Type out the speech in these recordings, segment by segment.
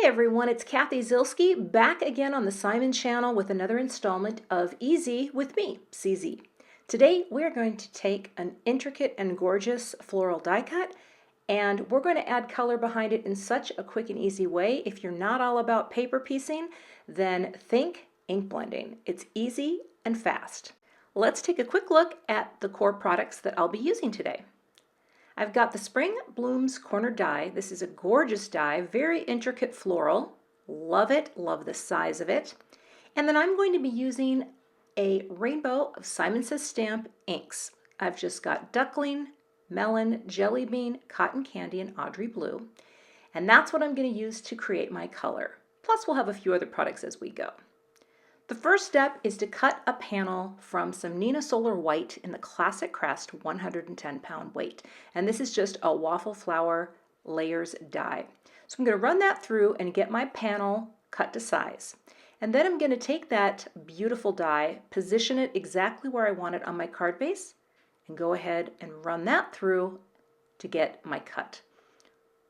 Hey everyone, it's Cathy Zielske back again on the Simon channel with another installment of Easy with me, CZ. Today we're going to take an intricate and gorgeous floral die cut and we're going to add color behind it in such a quick and easy way. If you're not all about paper piecing, then think ink blending. It's easy and fast. Let's take a quick look at the core products that I'll be using today. I've got the Spring Blooms Corner die. This is a gorgeous die, very intricate floral. Love it, love the size of it. And then I'm going to be using a rainbow of Simon Says Stamp inks. I've just got Duckling, Melon, Jellybean, Cotton Candy, and Audrey Blue. And that's what I'm going to use to create my color. Plus we'll have a few other products as we go. The first step is to cut a panel from some Neenah Solar White in the classic Crest 110-pound weight. And this is just a waffle flower layers die. So I'm going to run that through and get my panel cut to size. And then I'm going to take that beautiful die, position it exactly where I want it on my card base, and go ahead and run that through to get my cut.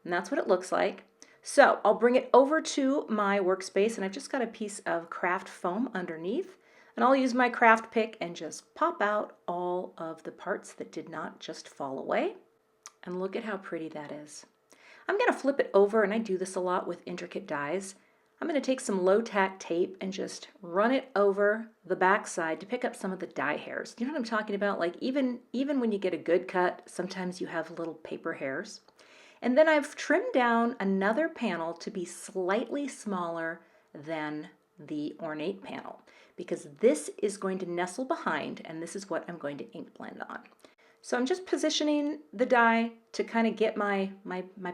And that's what it looks like. So I'll bring it over to my workspace, and I've just got a piece of craft foam underneath, and I'll use my craft pick and just pop out all of the parts that did not just fall away. And look at how pretty that is. I'm going to flip it over, and I do this a lot with intricate dies. I'm going to take some low-tack tape and just run it over the back side to pick up some of the die hairs. You know what I'm talking about? Like even when you get a good cut, sometimes you have little paper hairs. And then I've trimmed down another panel to be slightly smaller than the ornate panel because this is going to nestle behind, and this is what I'm going to ink blend on. So I'm just positioning the die to kind of get my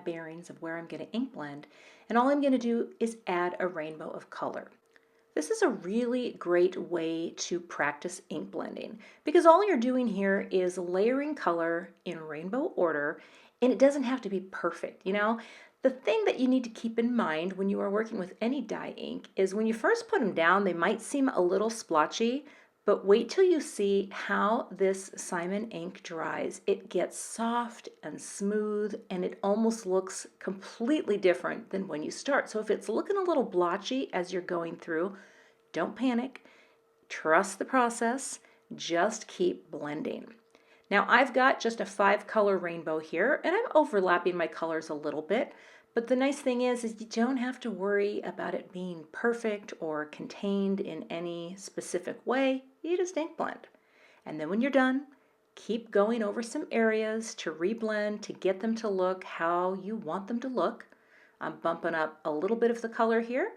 bearings of where I'm going to ink blend, and all I'm going to do is add a rainbow of color. This is a really great way to practice ink blending because all you're doing here is layering color in rainbow order. And it doesn't have to be perfect, you know? The thing that you need to keep in mind when you are working with any dye ink is when you first put them down, they might seem a little splotchy, but wait till you see how this Simon ink dries. It gets soft and smooth, and it almost looks completely different than when you start. So if it's looking a little blotchy as you're going through, don't panic. Trust the process. Just keep blending. Now I've got just a 5-color rainbow here, and I'm overlapping my colors a little bit, but the nice thing is you don't have to worry about it being perfect or contained in any specific way. You just ink blend. And then when you're done, keep going over some areas to reblend to get them to look how you want them to look. I'm bumping up a little bit of the color here,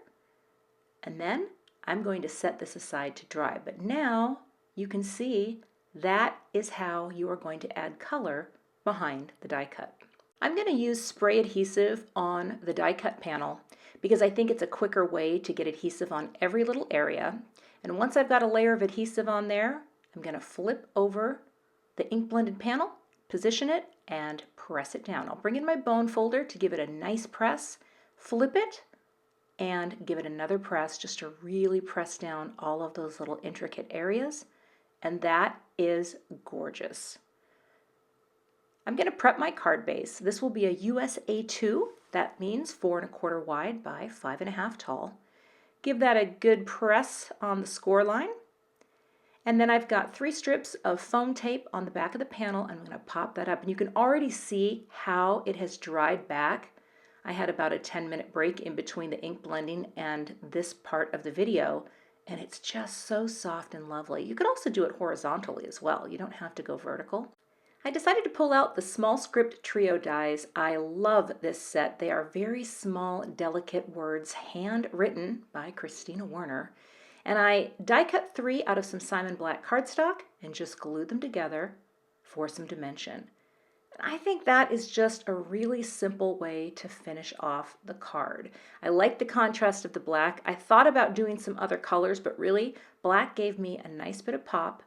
and then I'm going to set this aside to dry. But now you can see that is how you are going to add color behind the die cut. I'm going to use spray adhesive on the die cut panel because I think it's a quicker way to get adhesive on every little area. And once I've got a layer of adhesive on there, I'm going to flip over the ink blended panel, position it, and press it down. I'll bring in my bone folder to give it a nice press, flip it, and give it another press just to really press down all of those little intricate areas. And that is gorgeous. I'm going to prep my card base. This will be a USA 2. That means 4 1/4 wide by 5 1/2 tall. Give that a good press on the score line. And then I've got 3 strips of foam tape on the back of the panel. I'm going to pop that up. And you can already see how it has dried back. I had about a 10-minute break in between the ink blending and this part of the video. And it's just so soft and lovely. You could also do it horizontally as well. You don't have to go vertical. I decided to pull out the Small Script Trio dies. I love this set. They are very small, delicate words, handwritten by Christina Werner. And I die cut 3 out of some Simon Black cardstock and just glued them together for some dimension. I think that is just a really simple way to finish off the card. I like the contrast of the black. I thought about doing some other colors, but really black gave me a nice bit of pop.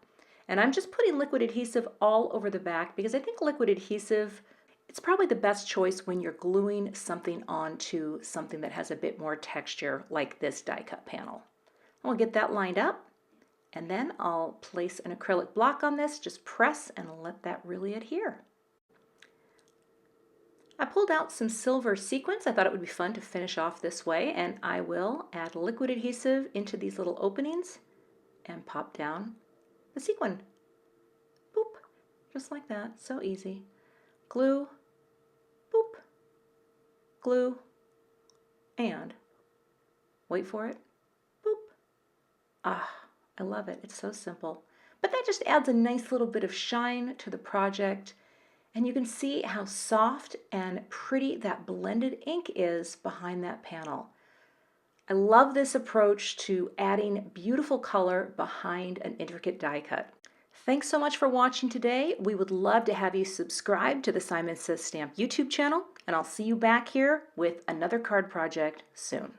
And I'm just putting liquid adhesive all over the back because I think liquid adhesive, it's probably the best choice when you're gluing something onto something that has a bit more texture like this die cut panel. I'll get that lined up, and then I'll place an acrylic block on this, just press and let that really adhere. I pulled out some silver sequins. I thought it would be fun to finish off this way, and I will add liquid adhesive into these little openings and pop down the sequin. Boop, just like that, so easy. Glue, boop, glue, and wait for it, boop. Ah, I love it, it's so simple. But that just adds a nice little bit of shine to the project. And you can see how soft and pretty that blended ink is behind that panel. I love this approach to adding beautiful color behind an intricate die cut. Thanks so much for watching today. We would love to have you subscribe to the Simon Says Stamp YouTube channel, and I'll see you back here with another card project soon.